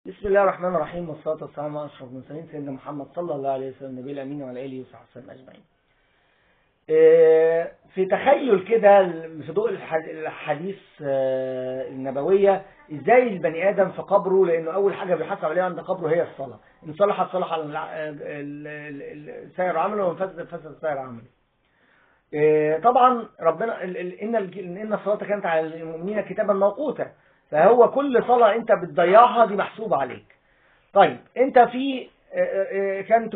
بسم الله الرحمن الرحيم، والصلاة والسلام على أشرف المرسلين سيدنا محمد صلى الله عليه وسلم النبي الأمين وعلى آله وصحبه وسلم أجمعين. في تخيل كده في ضوء الحديث النبوية، ازاي البني آدم في قبره، لأنه أول حاجة بيحاسب عليها عند قبره هي الصلاة. إن صلحت صلح سائر عمله، وإن فسد فسد سائر عمله. طبعا ربنا إن الصلاة كانت على المؤمنين كتابا موقوتا، فهو كل صلاة أنت بتضيعها دي محسوبة عليك. طيب انت في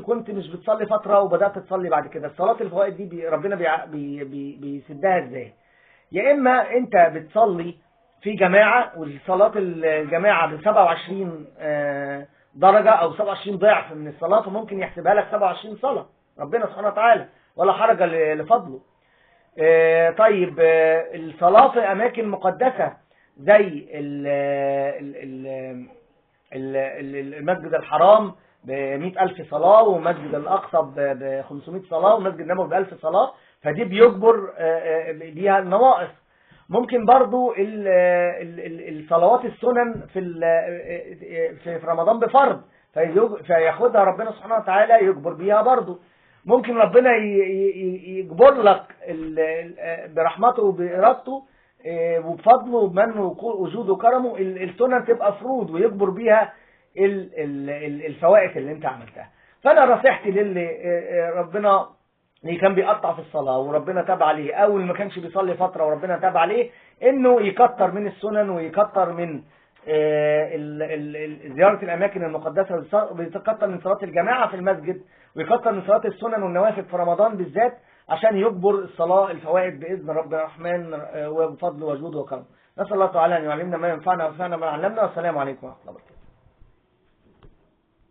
كنت مش بتصلي فترة وبدأت تصلي بعد كده، الصلاة الفوائد دي ربنا بيسدها ازاي؟ يا اما انت بتصلي في جماعة، والصلاة الجماعة ب 27 درجة او 27 ضعف من الصلاة، وممكن يحسبها لك 27 صلاة ربنا سبحانه وتعالى، ولا حرج لفضله. طيب الصلاة في اماكن مقدسة زي المسجد الحرام ب100,000 صلاة، ومسجد الأقصى ب500 صلاة، ومسجد النبوي ب1000 صلاة، فدي بيجبر بيها النواقص. ممكن برضو الصلوات السنن في رمضان بفرض، فياخدها ربنا سبحانه وتعالى يجبر بيها برضو. ممكن ربنا يجبر لك برحمته وبإرادته وبفضله وبمنه وجوده وكرمه السنن تبقى فروض، ويجبر بيها الفوائد اللي انت عملتها. فانا نصيحتي للي ربنا اللي كان بيقطع في الصلاة وربنا تاب عليه، او اللي ما كانش بيصلي فترة وربنا تاب عليه، انه يكتر من السنن، ويكتر من زيارة الاماكن المقدسة، ويكتر من صلاة الجماعة في المسجد، ويكتر من صلاة السنن والنوافل في رمضان بالذات، عشان يجبر الصلاة الفوائد بإذن رب الرحمن وبفضل وجوده وكرمه. نسأل الله تعالى أن يعلمنا ما ينفعنا وينفعنا ما علمنا. والسلام عليكم ورحمة الله وبركاته.